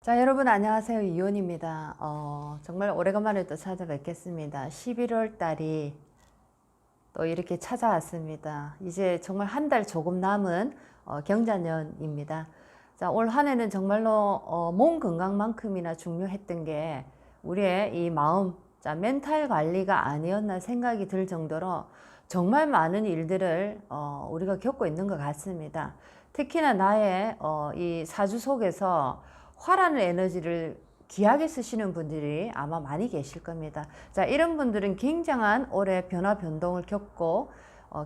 자, 여러분 안녕하세요. 이온입니다. 정말 오래간만에 또 찾아뵙겠습니다. 11월 달이 또 이렇게 찾아왔습니다. 이제 정말 한 달 조금 남은 경자년입니다. 자, 올 한 해는 정말로 몸 건강만큼이나 중요했던 게 우리의 이 마음, 자, 멘탈 관리가 아니었나 생각이 들 정도로 정말 많은 일들을 우리가 겪고 있는 것 같습니다. 특히나 나의 이 사주 속에서 화라는 에너지를 귀하게 쓰시는 분들이 아마 많이 계실 겁니다. 자, 이런 분들은 굉장한 올해 변화 변동을 겪고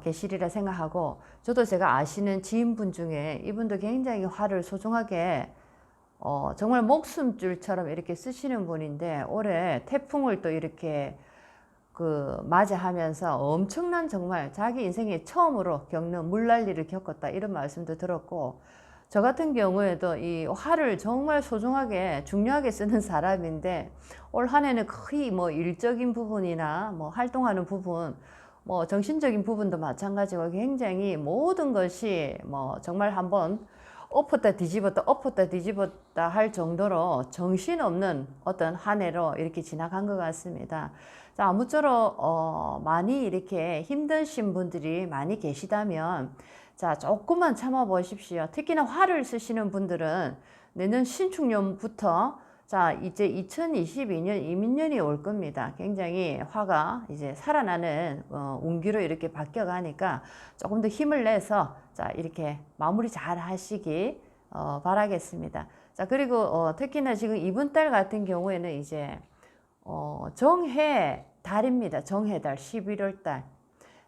계시리라 생각하고, 저도 제가 아시는 지인분 중에 이분도 굉장히 화를 소중하게 정말 목숨줄처럼 이렇게 쓰시는 분인데, 올해 태풍을 또 이렇게 맞이하면서 엄청난 정말 자기 인생에 처음으로 겪는 물난리를 겪었다, 이런 말씀도 들었고, 저 같은 경우에도 이 화를 정말 소중하게 중요하게 쓰는 사람인데, 올 한 해는 거의 뭐 일적인 부분이나 뭐 활동하는 부분, 뭐 정신적인 부분도 마찬가지고 굉장히 모든 것이 뭐 정말 한번 엎었다 뒤집었다 엎었다 뒤집었다 할 정도로 정신없는 어떤 한 해로 이렇게 지나간 것 같습니다. 자, 아무쪼록 많이 이렇게 힘드신 분들이 많이 계시다면, 자, 조금만 참아 보십시오. 특히나 화를 쓰시는 분들은 내년 신축년부터, 자, 이제 2022년 이민년이 올 겁니다. 굉장히 화가 이제 살아나는 운기로 이렇게 바뀌어 가니까 조금 더 힘을 내서, 자, 이렇게 마무리 잘 하시기 바라겠습니다. 자, 그리고 특히나 지금 이번 달 같은 경우에는 이제 정해 달입니다. 정해 달, 11월 달.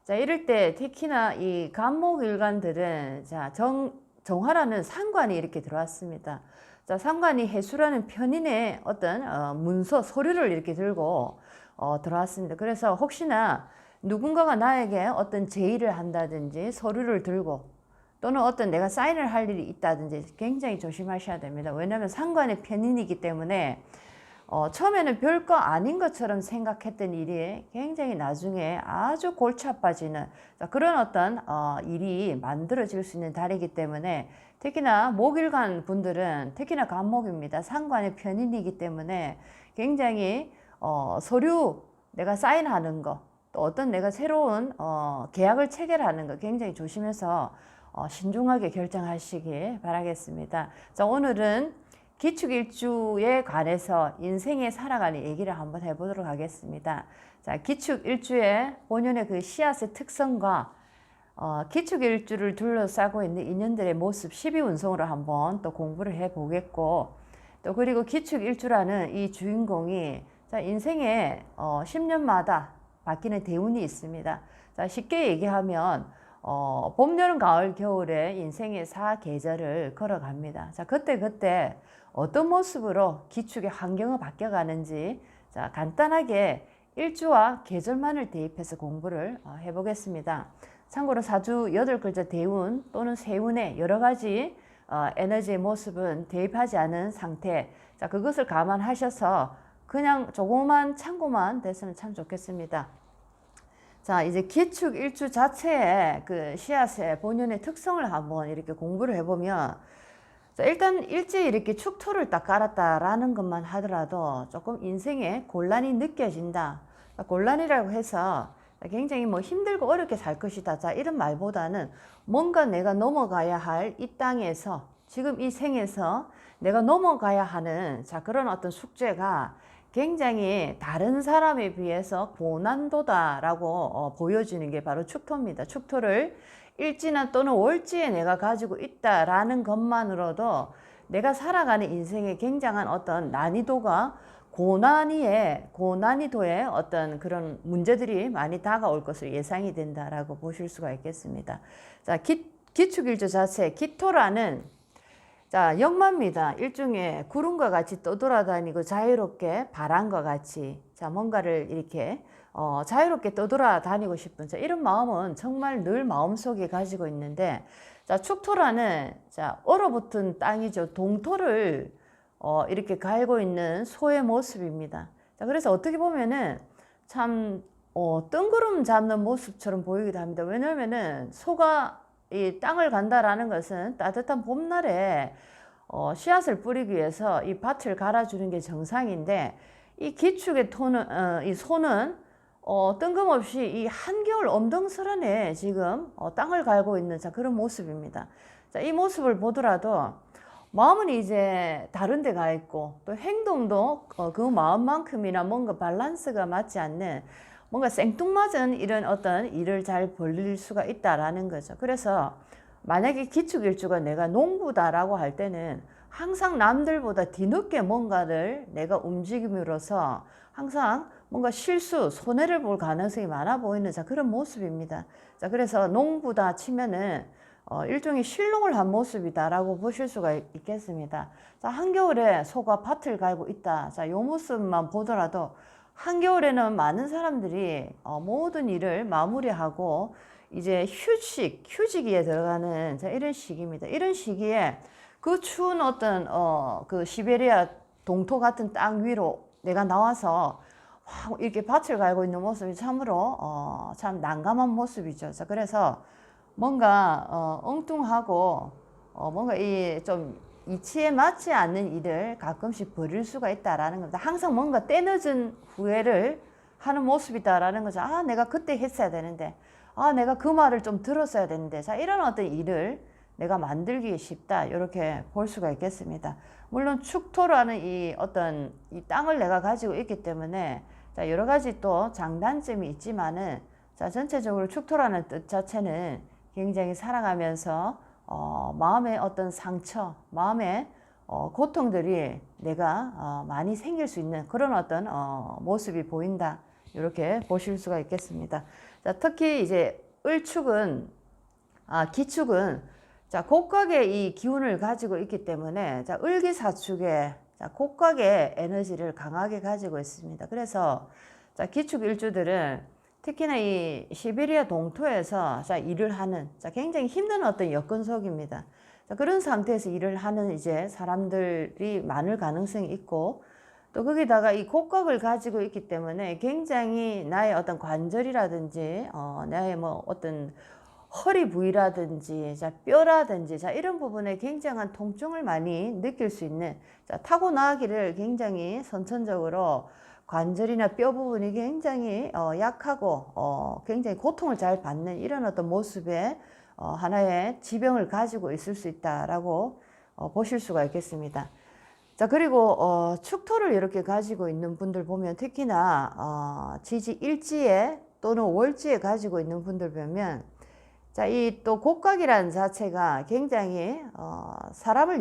자, 이럴 때 특히나 이 간목일간들은, 자, 정화라는 상관이 이렇게 들어왔습니다. 자, 상관이 해수라는 편인의 어떤 문서, 서류를 이렇게 들고 들어왔습니다. 그래서 혹시나 누군가가 나에게 어떤 제의를 한다든지 서류를 들고, 또는 어떤 내가 사인을 할 일이 있다든지 굉장히 조심하셔야 됩니다. 왜냐하면 상관의 편인이기 때문에 처음에는 별거 아닌 것처럼 생각했던 일이 굉장히 나중에 아주 골치 아파지는 그런 어떤 일이 만들어질 수 있는 달이기 때문에, 특히나 목일간 분들은 특히나 간목입니다. 상관의 편인이기 때문에 굉장히 서류 내가 사인하는 거, 또 어떤 내가 새로운 계약을 체결하는 거 굉장히 조심해서 신중하게 결정하시기 바라겠습니다. 자, 오늘은 기축일주에 관해서 인생에 살아가는 얘기를 한번 해보도록 하겠습니다. 자, 기축일주의 본연의 그 씨앗의 특성과 기축일주를 둘러싸고 있는 인연들의 모습 12운성으로 한번 또 공부를 해보겠고, 또 그리고 기축일주라는 이 주인공이, 자, 인생에 10년마다 바뀌는 대운이 있습니다. 자, 쉽게 얘기하면 봄, 여름, 가을, 겨울에 인생의 4계절을 걸어갑니다. 자, 그때 어떤 모습으로 기축의 환경이 바뀌어가는지, 자, 간단하게 일주와 계절만을 대입해서 공부를 해보겠습니다. 참고로 사주 8글자 대운 또는 세운의 여러가지 에너지의 모습은 대입하지 않은 상태, 자, 그것을 감안하셔서 그냥 조그만 참고만 됐으면 참 좋겠습니다. 자, 이제 기축 일주 자체의 그 씨앗의 본연의 특성을 한번 이렇게 공부를 해보면, 자, 일단 일제히 이렇게 축토를 딱 깔았다라는 것만 하더라도 조금 인생에 곤란이 느껴진다. 곤란이라고 해서 굉장히 뭐 힘들고 어렵게 살 것이다, 자, 이런 말보다는 뭔가 내가 넘어가야 할 이 땅에서, 지금 이 생에서 내가 넘어가야 하는, 자, 그런 어떤 숙제가 굉장히 다른 사람에 비해서 고난도다라고 보여지는 게 바로 축토입니다. 축토를 일지나 또는 월지에 내가 가지고 있다라는 것만으로도 내가 살아가는 인생에 굉장한 어떤 난이도가, 고난이도의 어떤 그런 문제들이 많이 다가올 것을 예상이 된다라고 보실 수가 있겠습니다. 자, 기축일주 자체, 기토라는, 자, 역마입니다. 일종의 구름과 같이 떠돌아다니고 자유롭게 바람과 같이, 자, 뭔가를 이렇게 자유롭게 떠돌아다니고 싶은, 자, 이런 마음은 정말 늘 마음속에 가지고 있는데, 자, 축토라는, 자, 얼어붙은 땅이죠. 동토를 이렇게 갈고 있는 소의 모습입니다. 자, 그래서 어떻게 보면은 참 뜬구름 잡는 모습처럼 보이기도 합니다. 왜냐면은 소가 이 땅을 간다라는 것은 따뜻한 봄날에 씨앗을 뿌리기 위해서 이 밭을 갈아주는 게 정상인데 이 기축의 이 소는 뜬금없이 이 한겨울 엄동설한에 지금 땅을 갈고 있는 자 그런 모습입니다. 자, 이 모습을 보더라도 마음은 이제 다른 데 가 있고 또 행동도 그 마음만큼이나 뭔가 밸런스가 맞지 않는 뭔가 생뚱맞은 이런 어떤 일을 잘 벌릴 수가 있다라는 거죠. 그래서 만약에 기축일주가 내가 농부다라고 할 때는 항상 남들보다 뒤늦게 뭔가를 내가 움직임으로써 항상 뭔가 실수, 손해를 볼 가능성이 많아 보이는 자 그런 모습입니다. 자, 그래서 농부다 치면은 일종의 실농을 한 모습이다라고 보실 수가 있겠습니다. 자, 한겨울에 소가 밭을 갈고 있다. 자, 요 모습만 보더라도 한겨울에는 많은 사람들이 모든 일을 마무리하고 이제 휴지기에 들어가는 자, 이런 시기입니다. 이런 시기에 그 추운 어떤 그 시베리아 동토 같은 땅 위로 내가 나와서 이렇게 밭을 갈고 있는 모습이 참으로 참 난감한 모습이죠. 자, 그래서 뭔가 엉뚱하고 뭔가 이 좀 이치에 맞지 않는 일을 가끔씩 벌일 수가 있다라는 겁니다. 항상 뭔가 때늦은 후회를 하는 모습이다라는 거죠. 아, 내가 그때 했어야 되는데, 아, 내가 그 말을 좀 들었어야 되는데, 자, 이런 어떤 일을 내가 만들기 쉽다, 이렇게 볼 수가 있겠습니다. 물론 축토라는 이 어떤 이 땅을 내가 가지고 있기 때문에 자, 여러 가지 또 장단점이 있지만은 자, 전체적으로 축토라는 뜻 자체는 굉장히 살아가면서 마음의 어떤 상처, 마음의 고통들이 내가 많이 생길 수 있는 그런 어떤 모습이 보인다. 이렇게 보실 수가 있겠습니다. 자, 특히 이제 기축은 자, 곡각의 이 기운을 가지고 있기 때문에 자, 을기사축의 자, 곡각의 에너지를 강하게 가지고 있습니다. 그래서 자, 기축 일주들은 특히나 이 시베리아 동토에서 자, 일을 하는 자, 굉장히 힘든 어떤 여건 속입니다. 자, 그런 상태에서 일을 하는 이제 사람들이 많을 가능성이 있고 또 거기다가 이 곡각을 가지고 있기 때문에 굉장히 나의 어떤 관절이라든지 나의 뭐 어떤 허리 부위라든지 자, 뼈라든지 자, 이런 부분에 굉장한 통증을 많이 느낄 수 있는 자, 타고나기를 굉장히 선천적으로 관절이나 뼈 부분이 굉장히 약하고 굉장히 고통을 잘 받는 이런 어떤 모습의 하나의 지병을 가지고 있을 수 있다라고 보실 수가 있겠습니다. 자, 그리고 축토를 이렇게 가지고 있는 분들 보면 특히나 지지 일지에 또는 월지에 가지고 있는 분들 보면 자, 이 또 곡각이라는 자체가 굉장히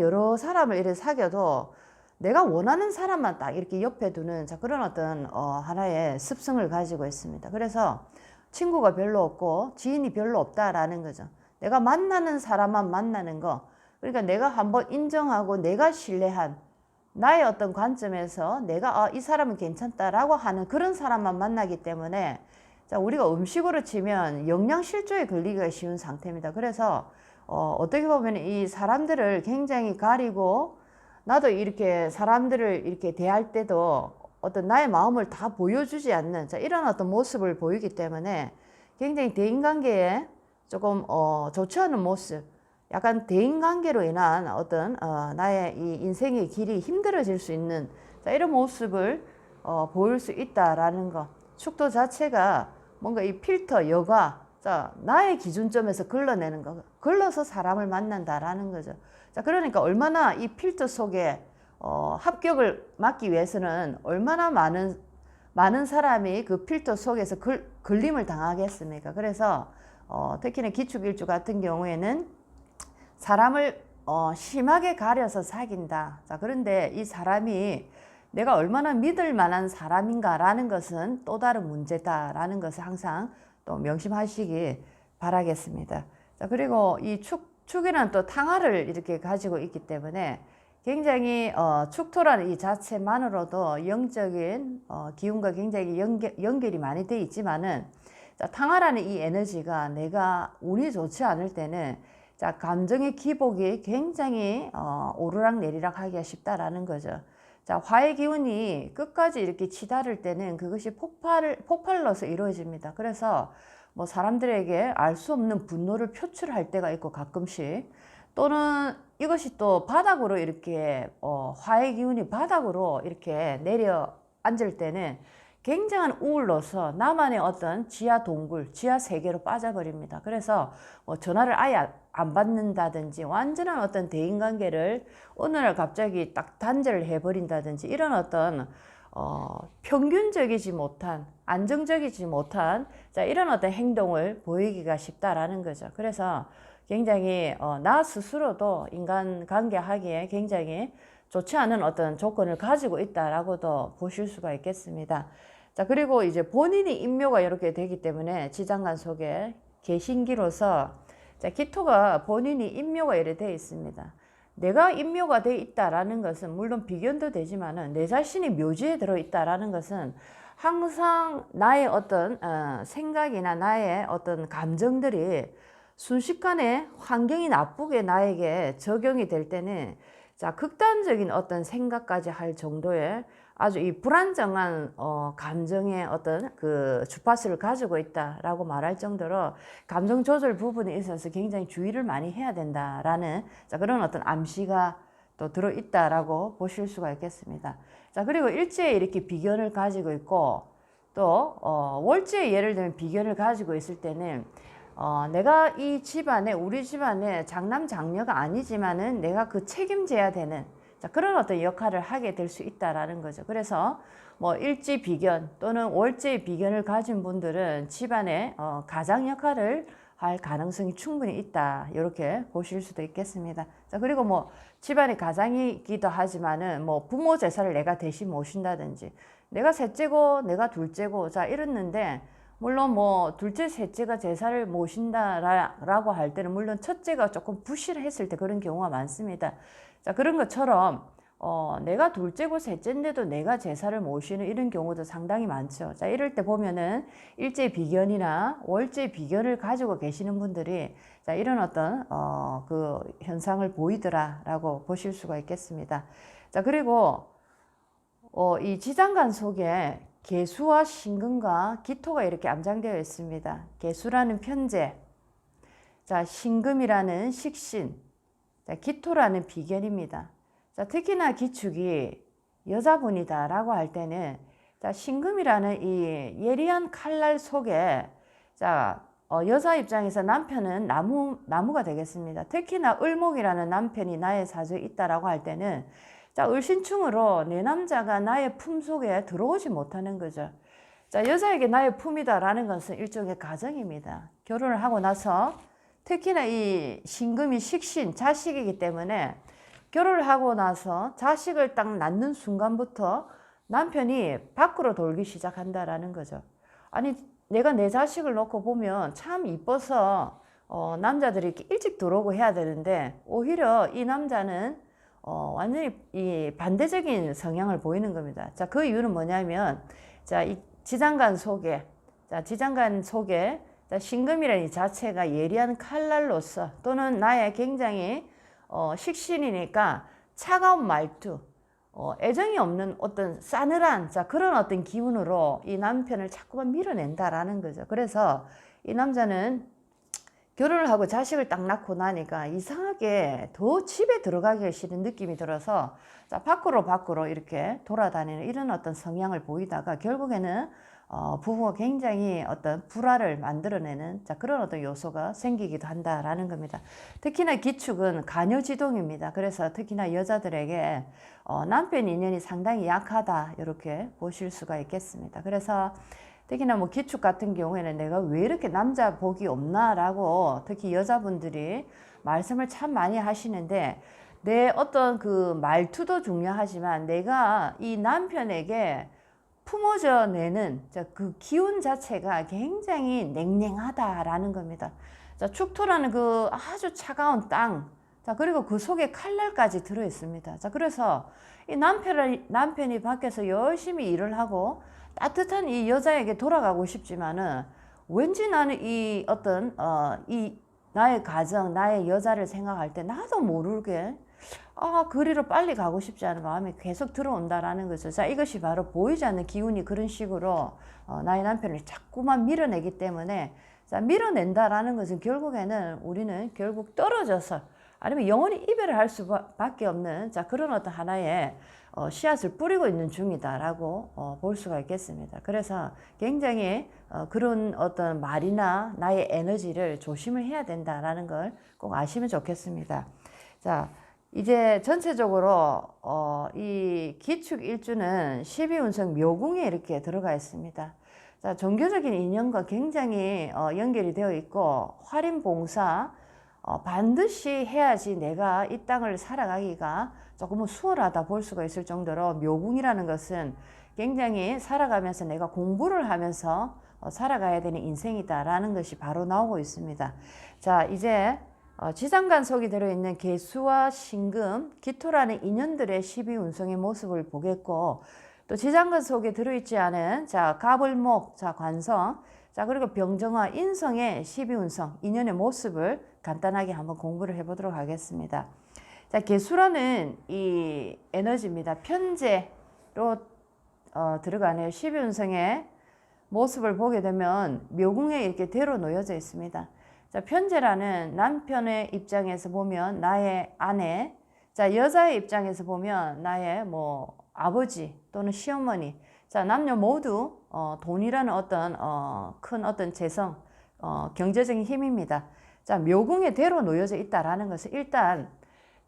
여러 사람을 이렇게 사귀어도 내가 원하는 사람만 딱 이렇게 옆에 두는 자, 그런 어떤 하나의 습성을 가지고 있습니다. 그래서 친구가 별로 없고 지인이 별로 없다라는 거죠. 내가 만나는 사람만 만나는 거. 그러니까 내가 한번 인정하고 내가 신뢰한 나의 어떤 관점에서 내가 이 사람은 괜찮다라고 하는 그런 사람만 만나기 때문에 자, 우리가 음식으로 치면 영양실조에 걸리기가 쉬운 상태입니다. 그래서 어떻게 보면 이 사람들을 굉장히 가리고 나도 이렇게 사람들을 이렇게 대할 때도 어떤 나의 마음을 다 보여주지 않는 자, 이런 어떤 모습을 보이기 때문에 굉장히 대인관계에 조금 좋지 않은 모습, 약간 대인관계로 인한 어떤 나의 이 인생의 길이 힘들어질 수 있는 자, 이런 모습을 보일 수 있다라는 것. 축도 자체가 뭔가 이 필터, 여과, 자, 나의 기준점에서 걸러내는 거, 걸러서 사람을 만난다라는 거죠. 자, 그러니까 얼마나 이 필터 속에 합격을 막기 위해서는 얼마나 많은 사람이 그 필터 속에서 걸림을 당하겠습니까? 그래서 특히나 기축일주 같은 경우에는 사람을 심하게 가려서 사귄다. 자, 그런데 이 사람이 내가 얼마나 믿을 만한 사람인가라는 것은 또 다른 문제다라는 것을 항상 또 명심하시기 바라겠습니다. 자, 그리고 이 축이란 또 탕화를 이렇게 가지고 있기 때문에 굉장히 축토라는 이 자체만으로도 영적인 기운과 굉장히 연결이 많이 되어 있지만은 자, 탕화라는 이 에너지가 내가 운이 좋지 않을 때는 자, 감정의 기복이 굉장히 오르락 내리락 하기가 쉽다라는 거죠. 자, 화의 기운이 끝까지 이렇게 치달을 때는 그것이 폭발로서 이루어집니다. 그래서 뭐 사람들에게 알 수 없는 분노를 표출할 때가 있고 가끔씩 또는 이것이 또 바닥으로 이렇게 화의 기운이 바닥으로 이렇게 내려 앉을 때는 굉장한 우울로서 나만의 어떤 지하 동굴, 지하 세계로 빠져버립니다. 그래서 뭐 전화를 아예 안 받는다든지 완전한 어떤 대인관계를 어느 날 갑자기 딱 단절을 해버린다든지 이런 어떤 평균적이지 못한, 안정적이지 못한 이런 어떤 행동을 보이기가 쉽다라는 거죠. 그래서 굉장히 나 스스로도 인간관계 하기에 굉장히 좋지 않은 어떤 조건을 가지고 있다라고도 보실 수가 있겠습니다. 자, 그리고 이제 본인이 인묘가 이렇게 되기 때문에 지장간 속에 개신기로서 자, 기토가 본인이 인묘가 이렇게 되어 있습니다. 내가 인묘가 되어 있다라는 것은 물론 비견도 되지만은 내 자신이 묘지에 들어 있다라는 것은 항상 나의 어떤 생각이나 나의 어떤 감정들이 순식간에 환경이 나쁘게 나에게 적용이 될 때는 자, 극단적인 어떤 생각까지 할 정도의 아주 이 불안정한 감정의 어떤 그 주파수를 가지고 있다라고 말할 정도로 감정 조절 부분에 있어서 굉장히 주의를 많이 해야 된다라는 자, 그런 어떤 암시가 또 들어 있다라고 보실 수가 있겠습니다. 자, 그리고 일제에 이렇게 비견을 가지고 있고 또 월제에 예를 들면 비견을 가지고 있을 때는 내가 이 집안에 우리 집안에 장남 장녀가 아니지만은 내가 그 책임져야 되는 자, 그런 어떤 역할을 하게 될 수 있다라는 거죠. 그래서 뭐 일지 비견 또는 월지 비견을 가진 분들은 집안의 가장 역할을 할 가능성이 충분히 있다. 이렇게 보실 수도 있겠습니다. 자, 그리고 뭐 집안의 가장이기도 하지만은 뭐 부모 제사를 내가 대신 모신다든지 내가 셋째고 내가 둘째고 자 이랬는데 물론 뭐 둘째, 셋째가 제사를 모신다라고 할 때는 물론 첫째가 조금 부실했을 때 그런 경우가 많습니다. 자, 그런 것처럼 내가 둘째고 셋째인데도 내가 제사를 모시는 이런 경우도 상당히 많죠. 자, 이럴 때 보면은 일제 비견이나 월제 비견을 가지고 계시는 분들이 자, 이런 어떤 그 현상을 보이더라라고 보실 수가 있겠습니다. 자, 그리고 이 지장간 속에 개수와 신금과 기토가 이렇게 암장되어 있습니다. 개수라는 편재, 자, 신금이라는 식신, 자, 기토라는 비견입니다. 자, 특히나 기축이 여자분이다라고 할 때는 자, 신금이라는 이 예리한 칼날 속에 자, 여자 입장에서 남편은 나무가 되겠습니다. 특히나 을목이라는 남편이 나의 사주에 있다라고 할 때는 자, 을신충으로 내 남자가 나의 품 속에 들어오지 못하는 거죠. 자, 여자에게 나의 품이다라는 것은 일종의 가정입니다. 결혼을 하고 나서 특히나 이 신금이 식신, 자식이기 때문에 결혼을 하고 나서 자식을 딱 낳는 순간부터 남편이 밖으로 돌기 시작한다라는 거죠. 아니, 내가 내 자식을 놓고 보면 참 이뻐서 남자들이 이렇게 일찍 들어오고 해야 되는데 오히려 이 남자는 완전히 이 반대적인 성향을 보이는 겁니다. 자, 그 이유는 뭐냐면, 자, 이 지장간 속에, 자, 지장간 속에, 자, 신금이라는 이 자체가 예리한 칼날로서 또는 나의 굉장히, 식신이니까 차가운 말투, 애정이 없는 어떤 싸늘한, 자, 그런 어떤 기운으로 이 남편을 자꾸만 밀어낸다라는 거죠. 그래서 이 남자는 결혼을 하고 자식을 딱 낳고 나니까 이상하게 더 집에 들어가기 싫은 느낌이 들어서 자, 밖으로 이렇게 돌아다니는 이런 어떤 성향을 보이다가 결국에는 부부가 굉장히 어떤 불화를 만들어내는 자, 그런 어떤 요소가 생기기도 한다라는 겁니다. 특히나 기축은 간여지동입니다. 그래서 특히나 여자들에게 남편 인연이 상당히 약하다 이렇게 보실 수가 있겠습니다. 그래서 특히나 뭐 기축 같은 경우에는 내가 왜 이렇게 남자 복이 없나라고 특히 여자분들이 말씀을 참 많이 하시는데 내 어떤 그 말투도 중요하지만 내가 이 남편에게 품어져 내는 그 기운 자체가 굉장히 냉랭하다라는 겁니다. 자, 축토라는 그 아주 차가운 땅, 자, 그리고 그 속에 칼날까지 들어 있습니다. 자, 그래서 이 남편이 밖에서 열심히 일을 하고 따뜻한 이 여자에게 돌아가고 싶지만은 왠지 나는 이 어떤 이 나의 가정, 나의 여자를 생각할 때 나도 모르게 그리로 빨리 가고 싶지 않은 마음이 계속 들어온다라는 거죠. 자, 이것이 바로 보이지 않는 기운이 그런 식으로 나의 남편을 자꾸만 밀어내기 때문에 자, 밀어낸다라는 것은 결국에는 우리는 결국 떨어져서 아니면 영원히 이별을 할 수밖에 없는 자 그런 어떤 하나의 씨앗을 뿌리고 있는 중이다라고 볼 수가 있겠습니다. 그래서 굉장히 그런 어떤 말이나 나의 에너지를 조심을 해야 된다라는 걸 꼭 아시면 좋겠습니다. 자, 이제 전체적으로 이 기축 일주는 12운성 묘궁에 이렇게 들어가 있습니다. 자, 종교적인 인연과 굉장히 연결이 되어 있고 활인봉사 반드시 해야지 내가 이 땅을 살아가기가 조금은 수월하다 볼 수가 있을 정도로 묘궁이라는 것은 굉장히 살아가면서 내가 공부를 하면서 살아가야 되는 인생이다라는 것이 바로 나오고 있습니다. 자, 이제 지장간 속에 들어있는 계수와 신금, 기토라는 인연들의 12운성의 모습을 보겠고 또 지장간 속에 들어있지 않은 자 가불목, 자 관성, 자 그리고 병정화, 인성의 12운성, 인연의 모습을 간단하게 한번 공부를 해보도록 하겠습니다. 자 계수라는 이 에너지입니다. 편재로 들어가네요. 12운성의 모습을 보게 되면 묘궁에 이렇게 대로 놓여져 있습니다. 자, 편재라는 남편의 입장에서 보면 나의 아내, 자, 여자의 입장에서 보면 나의 뭐 아버지 또는 시어머니, 자, 남녀 모두 돈이라는 어떤 큰 어떤 재성, 경제적인 힘입니다. 자, 묘궁에 대로 놓여져 있다라는 것은 일단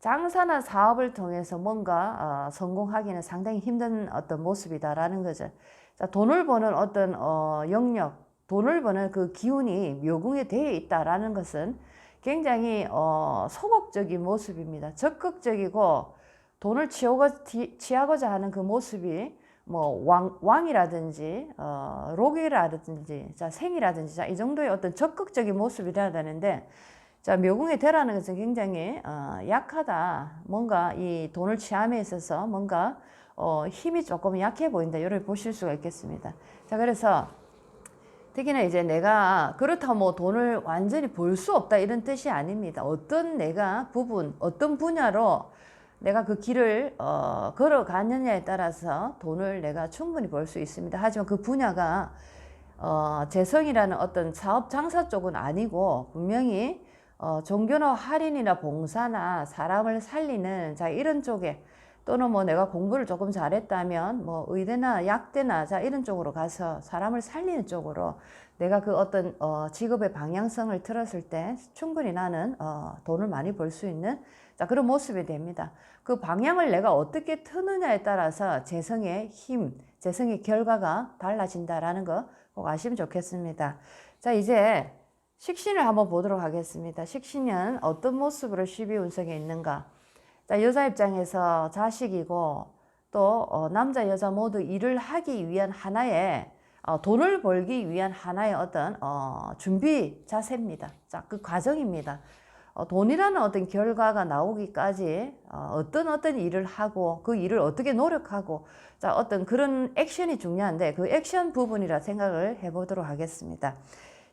장사나 사업을 통해서 뭔가 성공하기는 상당히 힘든 어떤 모습이다라는 거죠. 자, 돈을 버는 어떤 영역, 돈을 버는 그 기운이 묘궁에 되어 있다라는 것은 굉장히 소극적인 모습입니다. 적극적이고 돈을 취하고자 하는 그 모습이 뭐 왕이라든지 록이라든지 자 생이라든지 자 이 정도의 어떤 적극적인 모습이 되어야 되는데 자 묘궁에 대라는 것은 굉장히 약하다. 뭔가 이 돈을 취함에 있어서 뭔가 힘이 조금 약해 보인다. 이렇게 보실 수가 있겠습니다. 자 그래서 특히나 이제 내가 그렇다고 뭐 돈을 완전히 벌 수 없다 이런 뜻이 아닙니다. 어떤 내가 부분, 어떤 분야로 내가 그 길을 걸어가느냐에 따라서 돈을 내가 충분히 벌 수 있습니다. 하지만 그 분야가 재성이라는 어떤 사업 장사 쪽은 아니고 분명히 종교나 할인이나 봉사나 사람을 살리는 자 이런 쪽에 또는 뭐 내가 공부를 조금 잘했다면 뭐 의대나 약대나 자 이런 쪽으로 가서 사람을 살리는 쪽으로 내가 그 어떤 직업의 방향성을 틀었을 때 충분히 나는 돈을 많이 벌 수 있는 자 그런 모습이 됩니다. 그 방향을 내가 어떻게 트느냐에 따라서 재성의 힘, 재성의 결과가 달라진다라는 거 꼭 아시면 좋겠습니다. 자 이제 식신을 한번 보도록 하겠습니다. 식신은 어떤 모습으로 12운석에 있는가? 자, 여자 입장에서 자식이고 또 남자 여자 모두 일을 하기 위한 하나의 돈을 벌기 위한 하나의 어떤 준비 자세입니다. 자, 그 과정입니다. 돈이라는 어떤 결과가 나오기까지 어떤 일을 하고 그 일을 어떻게 노력하고 자, 어떤 그런 액션이 중요한데 그 액션 부분이라 생각을 해보도록 하겠습니다.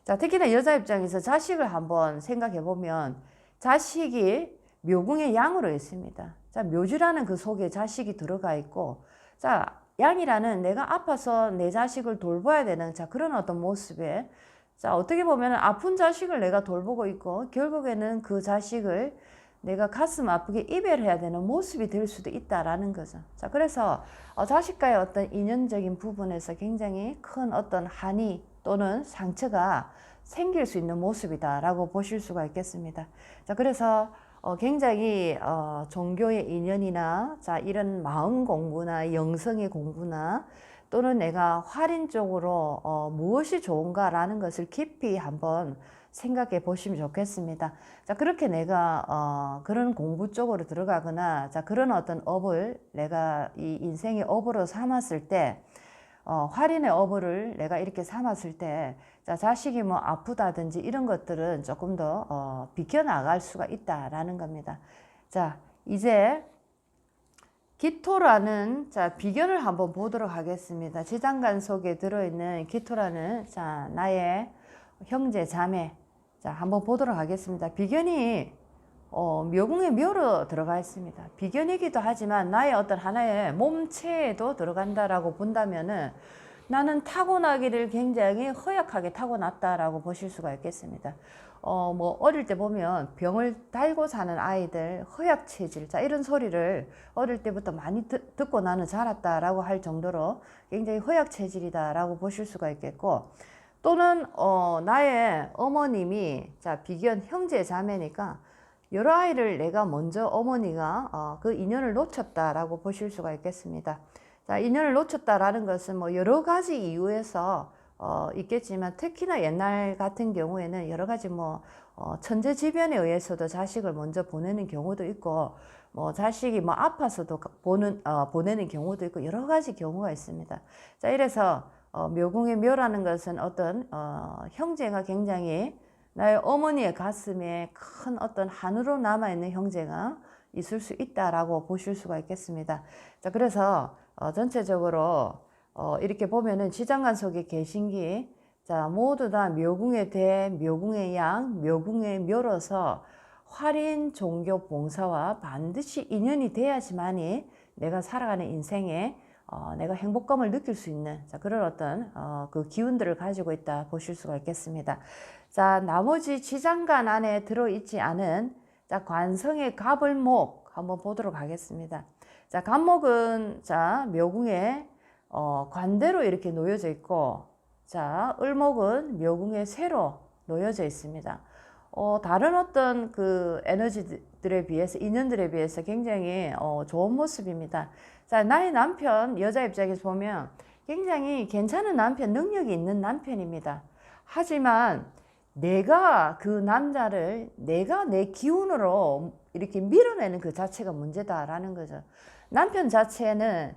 자, 특히나 여자 입장에서 자식을 한번 생각해 보면 자식이 묘궁의 양으로 있습니다. 자, 묘지라는 그 속에 자식이 들어가 있고, 자, 양이라는 내가 아파서 내 자식을 돌봐야 되는 자, 그런 어떤 모습에, 자, 어떻게 보면 아픈 자식을 내가 돌보고 있고, 결국에는 그 자식을 내가 가슴 아프게 이별해야 되는 모습이 될 수도 있다라는 거죠. 자, 그래서 자식과의 어떤 인연적인 부분에서 굉장히 큰 어떤 한이 또는 상처가 생길 수 있는 모습이다라고 보실 수가 있겠습니다. 자, 그래서 굉장히 종교의 인연이나 자 이런 마음 공부나 영성의 공부나 또는 내가 활인 쪽으로 무엇이 좋은가라는 것을 깊이 한번 생각해 보시면 좋겠습니다. 자 그렇게 내가 그런 공부 쪽으로 들어가거나 자 그런 어떤 업을 내가 이 인생의 업으로 삼았을 때 활인의 업을 내가 이렇게 삼았을 때 자, 자식이 뭐 아프다든지 이런 것들은 조금 더 비켜나갈 수가 있다라는 겁니다. 자, 이제 기토라는 자 비견을 한번 보도록 하겠습니다. 지장간 속에 들어있는 기토라는 자 나의 형제 자매 자 한번 보도록 하겠습니다. 비견이 묘궁의 묘로 들어가 있습니다. 비견이기도 하지만 나의 어떤 하나의 몸체에도 들어간다라고 본다면은 나는 타고나기를 굉장히 허약하게 타고났다라고 보실 수가 있겠습니다. 뭐 어릴 때 보면 병을 달고 사는 아이들, 허약 체질, 자 이런 소리를 어릴 때부터 많이 듣고 나는 자랐다라고 할 정도로 굉장히 허약 체질이다라고 보실 수가 있겠고, 또는 나의 어머님이 자 비견 형제 자매니까 여러 아이를 내가 먼저 어머니가 그 인연을 놓쳤다라고 보실 수가 있겠습니다. 자, 인연을 놓쳤다라는 것은 뭐 여러 가지 이유에서 있겠지만, 특히나 옛날 같은 경우에는 여러 가지 뭐 천재지변에 의해서도 자식을 먼저 보내는 경우도 있고, 뭐 자식이 뭐 아파서도 보내는 경우도 있고, 여러 가지 경우가 있습니다. 자, 이래서 묘궁의 묘라는 것은 어떤 형제가 굉장히 나의 어머니의 가슴에 큰 어떤 한으로 남아있는 형제가 있을 수 있다라고 보실 수가 있겠습니다. 자, 그래서 전체적으로 이렇게 보면은 지장간 속의 개신기, 자 모두 다 묘궁의 대, 묘궁의 양, 묘궁의 묘로서 활인 종교 봉사와 반드시 인연이 돼야지만이 내가 살아가는 인생에 내가 행복감을 느낄 수 있는, 자, 그런 어떤 그 기운들을 가지고 있다 보실 수가 있겠습니다. 자, 나머지 지장간 안에 들어있지 않은 자 관성의 갑을목 한번 보도록 하겠습니다. 자, 갑목은 자 묘궁에 관대로 이렇게 놓여져 있고, 자 을목은 묘궁의 쇠로 놓여져 있습니다. 다른 어떤 그 에너지들에 비해서, 인연들에 비해서 굉장히 좋은 모습입니다. 자, 나의 남편, 여자 입장에서 보면 굉장히 괜찮은 남편, 능력이 있는 남편입니다. 하지만 내가 그 남자를 내가 내 기운으로 이렇게 밀어내는 그 자체가 문제다라는 거죠. 남편 자체는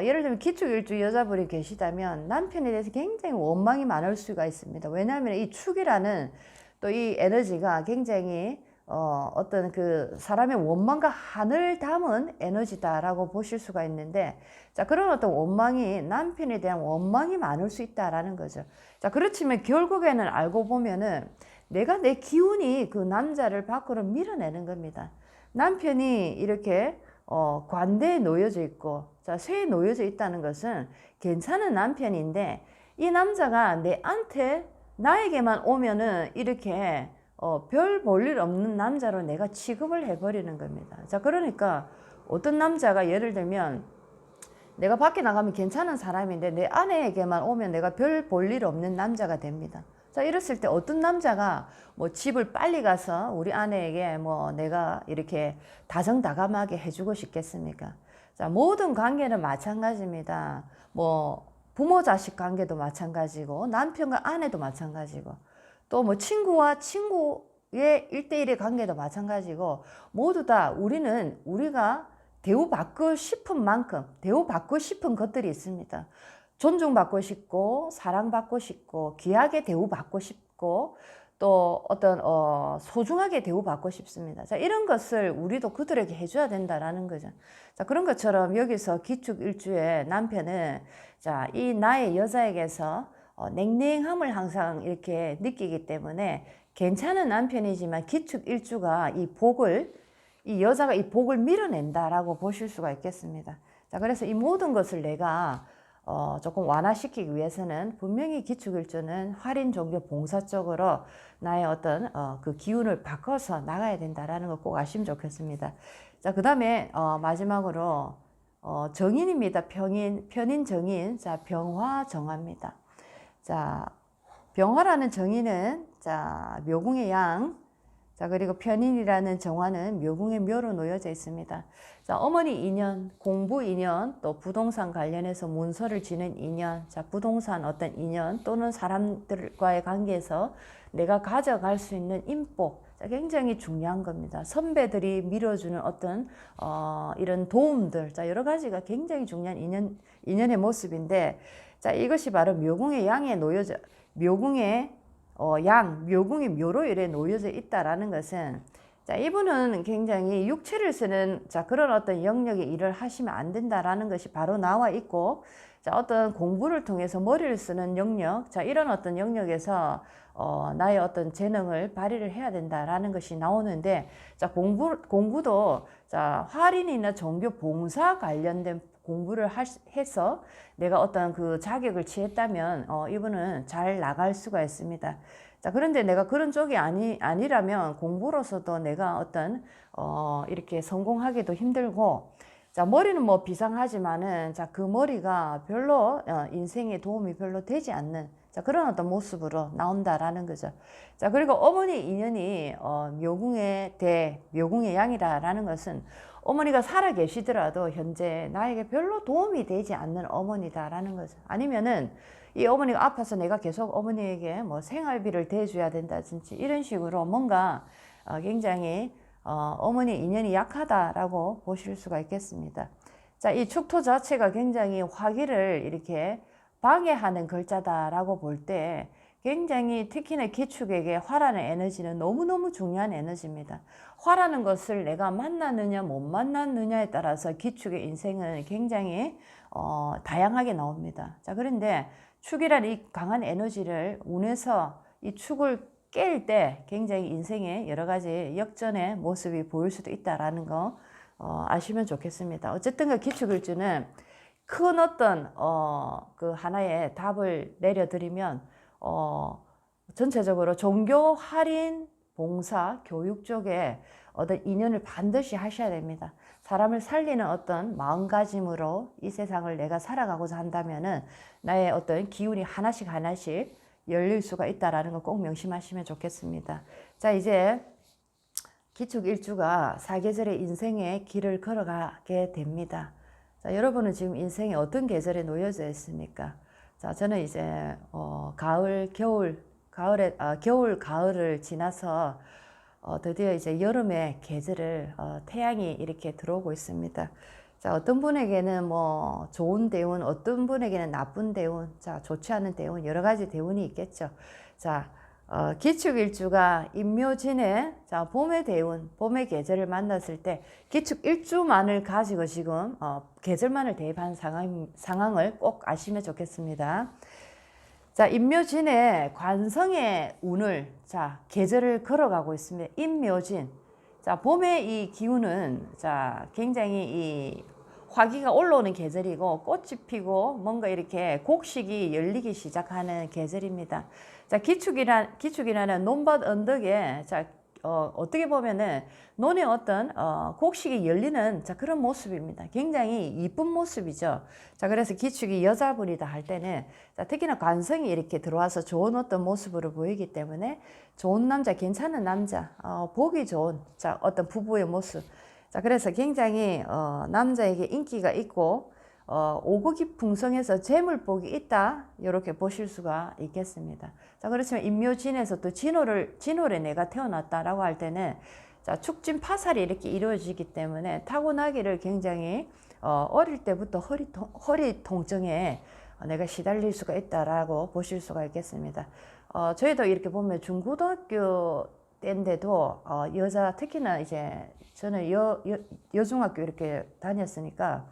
예를 들면 기축일주 여자분이 계시다면 남편에 대해서 굉장히 원망이 많을 수가 있습니다. 왜냐하면 이 축이라는 또 이 에너지가 굉장히 어떤 그 사람의 원망과 한을 담은 에너지다라고 보실 수가 있는데, 자 그런 어떤 원망이, 남편에 대한 원망이 많을 수 있다라는 거죠. 자 그렇지만 결국에는 알고 보면은 내가 내 기운이 그 남자를 밖으로 밀어내는 겁니다. 남편이 이렇게 관대에 놓여져 있고, 자 쇠에 놓여져 있다는 것은 괜찮은 남편인데, 이 남자가 나에게만 오면은 이렇게 별 볼 일 없는 남자로 내가 취급을 해버리는 겁니다. 자, 그러니까 어떤 남자가 예를 들면 내가 밖에 나가면 괜찮은 사람인데 내 아내에게만 오면 내가 별 볼 일 없는 남자가 됩니다. 자, 이랬을 때 어떤 남자가 뭐 집을 빨리 가서 우리 아내에게 뭐 내가 이렇게 다정다감하게 해주고 싶겠습니까? 자, 모든 관계는 마찬가지입니다. 뭐 부모 자식 관계도 마찬가지고, 남편과 아내도 마찬가지고, 또 뭐 친구와 친구의 1대1의 관계도 마찬가지고, 모두 다 우리가 대우받고 싶은 만큼 대우받고 싶은 것들이 있습니다. 존중받고 싶고, 사랑받고 싶고, 귀하게 대우받고 싶고, 또 어떤 소중하게 대우받고 싶습니다. 자, 이런 것을 우리도 그들에게 해줘야 된다라는 거죠. 자, 그런 것처럼 여기서 기축일주의 남편은 자, 이 나의 여자에게서 냉랭함을 항상 이렇게 느끼기 때문에 괜찮은 남편이지만 기축일주가 이 여자가 이 복을 밀어낸다라고 보실 수가 있겠습니다. 자, 그래서 이 모든 것을 내가 조금 완화시키기 위해서는 분명히 기축일주는 활인 종교 봉사 쪽으로 나의 어떤 그 기운을 바꿔서 나가야 된다라는 거 꼭 아시면 좋겠습니다. 자, 그 다음에 마지막으로 정인입니다. 편인 정인. 자, 병화 정화입니다. 자, 병화라는 정인은 자 묘궁의 양, 자 그리고 편인이라는 정화는 묘궁의 묘로 놓여져 있습니다. 자, 어머니 인연, 공부 인연, 또 부동산 관련해서 문서를 지는 인연, 자 부동산 어떤 인연 또는 사람들과의 관계에서 내가 가져갈 수 있는 인복, 자, 굉장히 중요한 겁니다. 선배들이 밀어주는 어떤 이런 도움들, 자 여러 가지가 굉장히 중요한 인연의 모습인데, 자 이것이 바로 묘궁의 양에 놓여져, 묘궁의 묘궁이 묘로 이래 놓여져 있다라는 것은, 자 이분은 굉장히 육체를 쓰는 자 그런 어떤 영역의 일을 하시면 안 된다라는 것이 바로 나와 있고, 자 어떤 공부를 통해서 머리를 쓰는 영역, 자 이런 어떤 영역에서 나의 어떤 재능을 발휘를 해야 된다라는 것이 나오는데, 자 공부도 자 활인이나 종교 봉사 관련된 공부를 해서 내가 어떤 그 자격을 취했다면 이분은 잘 나갈 수가 있습니다. 자, 그런데 내가 그런 쪽이 아니라면 공부로서도 내가 어떤, 이렇게 성공하기도 힘들고, 자, 머리는 뭐 비상하지만은, 자, 그 머리가 별로, 인생에 도움이 별로 되지 않는, 자, 그런 어떤 모습으로 나온다라는 거죠. 자, 그리고 어머니 인연이, 묘궁의 양이라는 것은 어머니가 살아 계시더라도 현재 나에게 별로 도움이 되지 않는 어머니다라는 거죠. 아니면은 이 어머니가 아파서 내가 계속 어머니에게 뭐 생활비를 대줘야 된다든지 이런 식으로 뭔가 굉장히 어머니 인연이 약하다라고 보실 수가 있겠습니다. 자, 이 축토 자체가 굉장히 화기를 이렇게 방해하는 글자다라고 볼 때 굉장히 특히나 기축에게 화라는 에너지는 너무너무 중요한 에너지입니다. 화라는 것을 내가 만났느냐 못 만났느냐에 따라서 기축의 인생은 굉장히 다양하게 나옵니다. 자, 그런데 축이라는 이 강한 에너지를 운에서 이 축을 깰 때 굉장히 인생의 여러 가지 역전의 모습이 보일 수도 있다라는 거 아시면 좋겠습니다. 어쨌든 그 기축일주는 큰 어떤 그 하나의 답을 내려드리면 전체적으로 종교, 할인, 봉사, 교육 쪽에 어떤 인연을 반드시 하셔야 됩니다. 사람을 살리는 어떤 마음가짐으로 이 세상을 내가 살아가고자 한다면은 나의 어떤 기운이 하나씩 열릴 수가 있다라는 거 꼭 명심하시면 좋겠습니다. 자, 이제 기축일주가 사계절의 인생의 길을 걸어가게 됩니다. 자, 여러분은 지금 인생에 어떤 계절에 놓여져 있습니까? 자, 저는 이제 겨울, 가을을 지나서 드디어 이제 여름의 계절을 태양이 이렇게 들어오고 있습니다. 자, 어떤 분에게는 뭐 좋은 대운, 어떤 분에게는 나쁜 대운, 자, 좋지 않은 대운, 여러 가지 대운이 있겠죠. 자, 기축일주가 임묘진의 자, 봄의 대운, 봄의 계절을 만났을 때 기축일주만을 가지고 지금 계절만을 대입한 상황을 꼭 아시면 좋겠습니다. 자, 임묘진의 관성의 운을 자, 계절을 걸어가고 있습니다. 임묘진. 자, 봄의 이 기운은 자, 굉장히 이 화기가 올라오는 계절이고 꽃이 피고 뭔가 이렇게 곡식이 열리기 시작하는 계절입니다. 자, 기축이라는 논밭 언덕에 자, 어떻게 보면은 논의 어떤 곡식이 열리는 자, 그런 모습입니다. 굉장히 이쁜 모습이죠. 자, 그래서 기축이 여자분이다 할 때는 자, 특히나 관성이 이렇게 들어와서 좋은 어떤 모습으로 보이기 때문에 좋은 남자, 괜찮은 남자, 보기 좋은 자, 어떤 부부의 모습. 자, 그래서 굉장히 남자에게 인기가 있고 오국이 풍성해서 재물복이 있다 이렇게 보실 수가 있겠습니다. 자, 그렇지만 임묘진에서 또 진월에 내가 태어났다라고 할 때는 자, 축진 파살이 이렇게 이루어지기 때문에 타고나기를 굉장히 어릴 때부터 허리 통증에 내가 시달릴 수가 있다라고 보실 수가 있겠습니다. 저희도 이렇게 보면 중고등학교 때인데도 여자 특히나 이제 저는 여중학교 이렇게 다녔으니까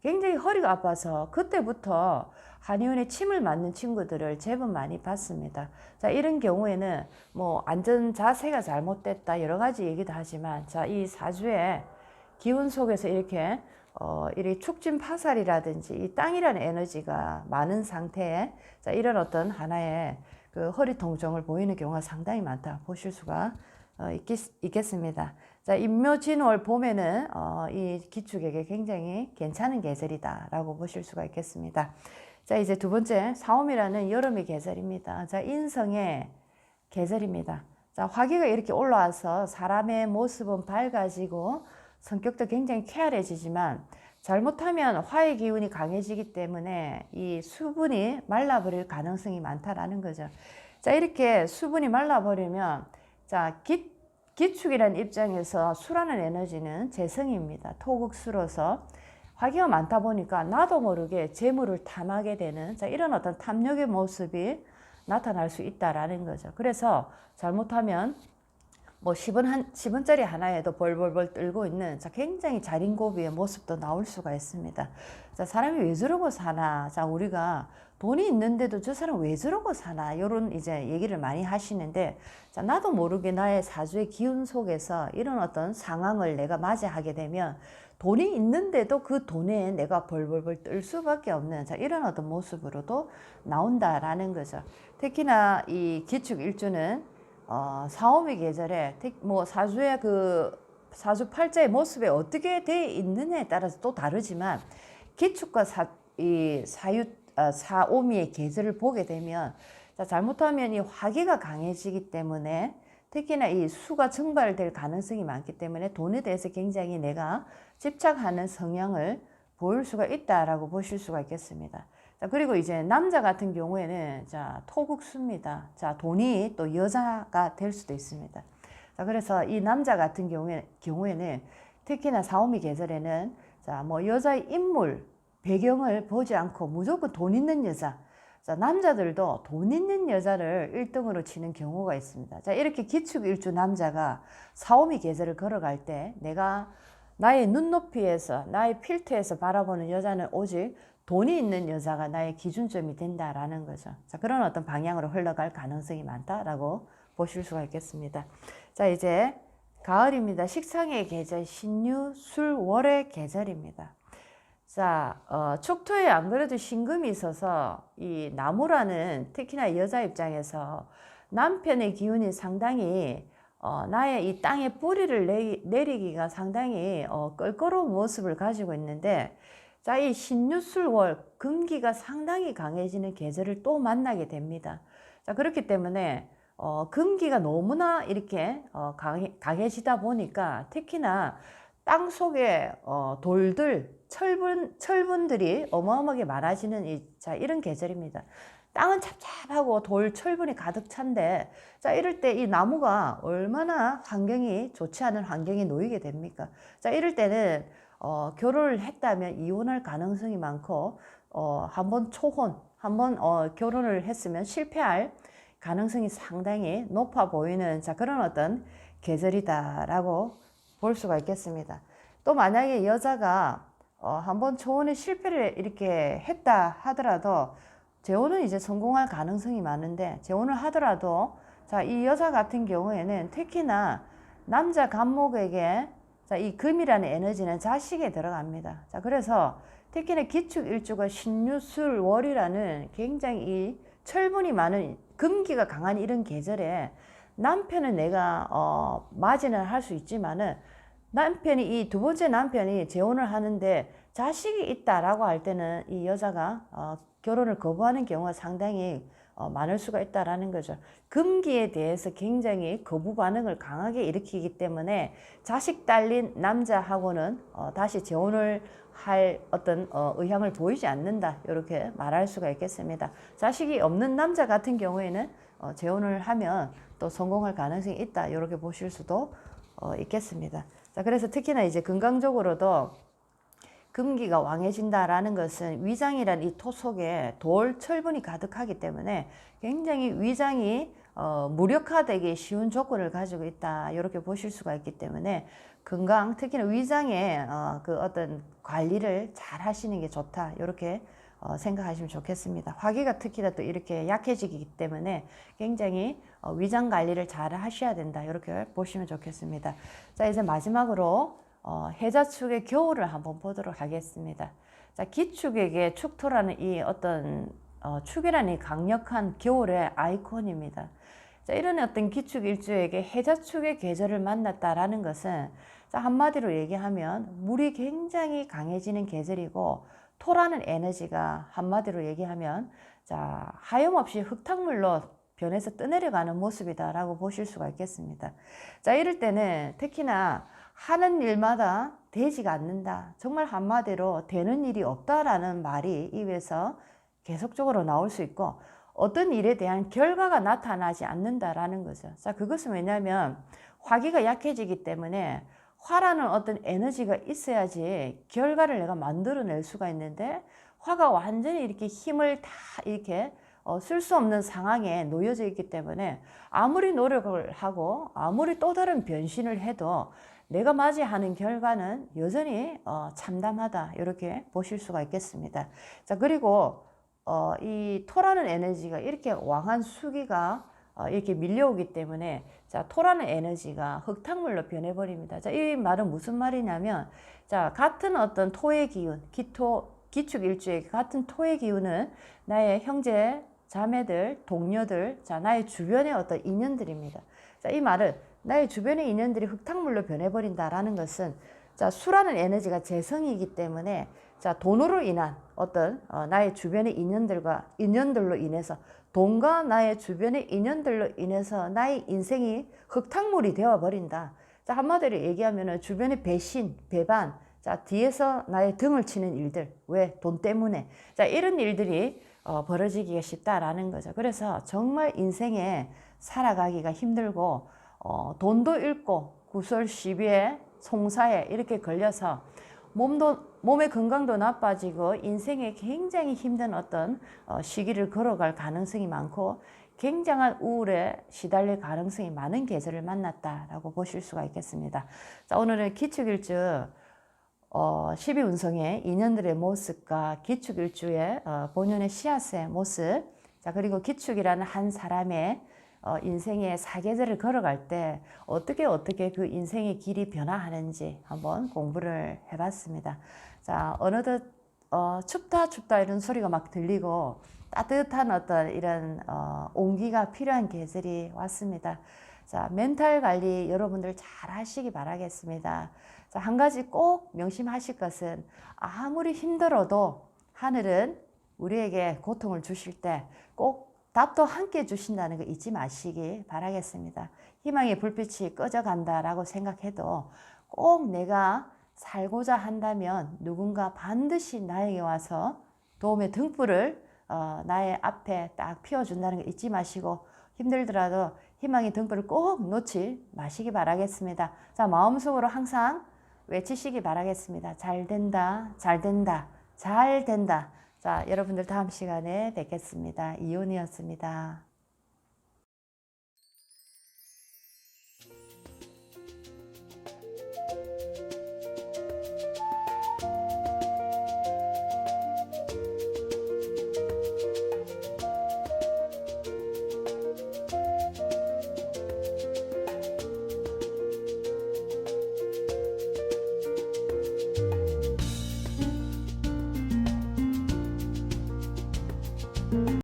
굉장히 허리가 아파서 그때부터 한의원에 침을 맞는 친구들을 제법 많이 봤습니다. 자, 이런 경우에는 뭐 안전 자세가 잘못됐다 여러 가지 얘기도 하지만 자, 이 사주의 기운 속에서 이렇게 축진 파살이라든지 이 땅이라는 에너지가 많은 상태에 자, 이런 어떤 하나의 그 허리 통증을 보이는 경우가 상당히 많다 보실 수가 있겠습니다. 자, 임묘진월 봄에는 이 기축에게 굉장히 괜찮은 계절이다라고 보실 수가 있겠습니다. 자, 이제 두 번째 사오미라는 여름의 계절입니다. 자, 인성의 계절입니다. 자, 화기가 이렇게 올라와서 사람의 모습은 밝아지고 성격도 굉장히 쾌활해지지만 잘못하면 화의 기운이 강해지기 때문에 이 수분이 말라버릴 가능성이 많다라는 거죠. 자, 이렇게 수분이 말라버리면 자, 기축이라는 입장에서 수라는 에너지는 재성입니다. 토극수로서 화기가 많다 보니까 나도 모르게 재물을 탐하게 되는 자, 이런 어떤 탐욕의 모습이 나타날 수 있다라는 거죠. 그래서 잘못하면 뭐 10원짜리 하나에도 벌벌벌 떨고 있는 자, 굉장히 자린고비의 모습도 나올 수가 있습니다. 자, 사람이 왜 저러고 사나? 자, 우리가 돈이 있는데도 저 사람 왜 저러고 사나? 요런 이제 얘기를 많이 하시는데, 자, 나도 모르게 나의 사주의 기운 속에서 이런 어떤 상황을 내가 맞이하게 되면 돈이 있는데도 그 돈에 내가 벌벌벌 떨 수밖에 없는 자, 이런 어떤 모습으로도 나온다라는 거죠. 특히나 이 기축일주는 사오미 계절에 뭐 사주의 그 사주 팔자의 모습에 어떻게 돼 있느냐에 따라서 또 다르지만 기축과 사오미의 계절을 보게 되면 자, 잘못하면 이 화기가 강해지기 때문에 특히나 이 수가 증발될 가능성이 많기 때문에 돈에 대해서 굉장히 내가 집착하는 성향을 보일 수가 있다라고 보실 수가 있겠습니다. 자, 그리고 이제 남자 같은 경우에는 자, 토국수입니다. 자, 돈이 또 여자가 될 수도 있습니다. 자, 그래서 이 남자 같은 경우에는 특히나 사오미 계절에는 자, 뭐 여자의 인물, 배경을 보지 않고 무조건 돈 있는 여자. 자, 남자들도 돈 있는 여자를 1등으로 치는 경우가 있습니다. 자, 이렇게 기축일주 남자가 사오미 계절을 걸어갈 때 내가 나의 눈높이에서, 나의 필터에서 바라보는 여자는 오직 돈이 있는 여자가 나의 기준점이 된다라는 거죠. 자, 그런 어떤 방향으로 흘러갈 가능성이 많다라고 보실 수가 있겠습니다. 자, 이제 가을입니다. 식상의 계절, 신유, 술, 월의 계절입니다. 자, 축토에 안 그래도 신금이 있어서 이 나무라는 특히나 여자 입장에서 남편의 기운이 상당히 나의 이 땅에 뿌리를 내리기가 상당히 껄끄러운 모습을 가지고 있는데 자, 이 신유술월 금기가 상당히 강해지는 계절을 또 만나게 됩니다. 자, 그렇기 때문에 금기가 너무나 이렇게 강해지다 보니까 특히나 땅 속에 돌들, 철분들이 어마어마하게 많아지는 자, 이런 계절입니다. 땅은 찹찹하고 돌, 철분이 가득 찬데 자, 이럴 때 이 나무가 얼마나 환경이 좋지 않은 환경에 놓이게 됩니까? 자, 이럴 때는 결혼을 했다면 이혼할 가능성이 많고 한번 초혼, 한번 결혼을 했으면 실패할 가능성이 상당히 높아 보이는 자, 그런 어떤 계절이다라고 볼 수가 있겠습니다. 또 만약에 여자가 한번 초혼에 실패를 이렇게 했다 하더라도 재혼은 이제 성공할 가능성이 많은데 재혼을 하더라도 자, 이 여자 같은 경우에는 특히나 남자 간목에게 자, 이 금이라는 에너지는 자식에 들어갑니다. 자, 그래서 특히나 기축일주가 신유술월이라는 굉장히 이 철분이 많은 금기가 강한 이런 계절에 남편은 내가 맞이는 할 수 있지만은 남편이 이 두 번째 남편이 재혼을 하는데 자식이 있다라고 할 때는 이 여자가 결혼을 거부하는 경우가 상당히 많을 수가 있다라는 거죠. 금기에 대해서 굉장히 거부 반응을 강하게 일으키기 때문에 자식 딸린 남자하고는 다시 재혼을 할 어떤 의향을 보이지 않는다, 이렇게 말할 수가 있겠습니다. 자식이 없는 남자 같은 경우에는 재혼을 하면 또 성공할 가능성이 있다, 이렇게 보실 수도 있겠습니다. 자, 그래서 특히나 이제 건강적으로도 금기가 왕해진다라는 것은 위장이란 이 토 속에 돌, 철분이 가득하기 때문에 굉장히 위장이 무력화되기 쉬운 조건을 가지고 있다, 이렇게 보실 수가 있기 때문에 건강, 특히나 위장의 그 어떤 관리를 잘 하시는 게 좋다, 이렇게 생각하시면 좋겠습니다. 화기가 특히나 또 이렇게 약해지기 때문에 굉장히 위장 관리를 잘 하셔야 된다, 이렇게 보시면 좋겠습니다. 자, 이제 마지막으로 해자축의 겨울을 한번 보도록 하겠습니다. 자, 기축에게 축토라는 이 어떤 축이라는 이 강력한 겨울의 아이콘입니다. 자, 이런 어떤 기축일주에게 해자축의 계절을 만났다라는 것은 자, 한마디로 얘기하면 물이 굉장히 강해지는 계절이고 토라는 에너지가 한마디로 얘기하면 자, 하염없이 흙탕물로 변해서 떠내려가는 모습이다라고 보실 수가 있겠습니다. 자, 이럴 때는 특히나 하는 일마다 되지가 않는다, 정말 한마디로 되는 일이 없다라는 말이 입에서 계속적으로 나올 수 있고 어떤 일에 대한 결과가 나타나지 않는다라는 거죠. 자, 그것은 왜냐하면 화기가 약해지기 때문에 화라는 어떤 에너지가 있어야지 결과를 내가 만들어낼 수가 있는데 화가 완전히 이렇게 힘을 다 이렇게 쓸 수 없는 상황에 놓여져 있기 때문에 아무리 노력을 하고 아무리 또 다른 변신을 해도 내가 맞이하는 결과는 여전히 참담하다 이렇게 보실 수가 있겠습니다. 자, 그리고 이 토라는 에너지가 이렇게 왕한 수기가 이렇게 밀려오기 때문에 자, 토라는 에너지가 흙탕물로 변해버립니다. 자, 이 말은 무슨 말이냐면 자, 같은 어떤 토의 기운, 기축일주의 같은 토의 기운은 나의 형제, 자매들, 동료들, 자, 나의 주변의 어떤 인연들입니다. 자, 이 말은 나의 주변의 인연들이 흙탕물로 변해버린다라는 것은 자, 수라는 에너지가 재성이기 때문에 자, 돈으로 인한 어떤 나의 주변의 인연들로 인해서 돈과 나의 주변의 인연들로 인해서 나의 인생이 흙탕물이 되어버린다. 자, 한마디로 얘기하면 주변의 배신, 배반, 자, 뒤에서 나의 등을 치는 일들. 왜? 돈 때문에. 자, 이런 일들이 벌어지기가 쉽다라는 거죠. 그래서 정말 인생에 살아가기가 힘들고 돈도 잃고 구설 시비에 송사에 이렇게 걸려서 몸의 건강도 나빠지고 인생에 굉장히 힘든 어떤 시기를 걸어갈 가능성이 많고 굉장한 우울에 시달릴 가능성이 많은 계절을 만났다라고 보실 수가 있겠습니다. 자, 오늘은 기축일주 12운성의 인연들의 모습과 기축일주의 본연의 씨앗의 모습, 자, 그리고 기축이라는 한 사람의 인생의 사계절을 걸어갈 때 어떻게 그 인생의 길이 변화하는지 한번 공부를 해봤습니다. 자, 어느덧 춥다 이런 소리가 막 들리고 따뜻한 어떤 이런 온기가 필요한 계절이 왔습니다. 자, 멘탈 관리 여러분들 잘 하시기 바라겠습니다. 자, 한 가지 꼭 명심하실 것은 아무리 힘들어도 하늘은 우리에게 고통을 주실 때 꼭 답도 함께 주신다는 거 잊지 마시기 바라겠습니다. 희망의 불빛이 꺼져간다라고 생각해도 꼭 내가 살고자 한다면 누군가 반드시 나에게 와서 도움의 등불을 나의 앞에 딱 피워준다는 거 잊지 마시고 힘들더라도 희망의 등불을 꼭 놓지 마시기 바라겠습니다. 자, 마음속으로 항상 외치시기 바라겠습니다. 잘 된다, 잘 된다, 잘 된다. 자, 여러분들 다음 시간에 뵙겠습니다. 이온이었습니다.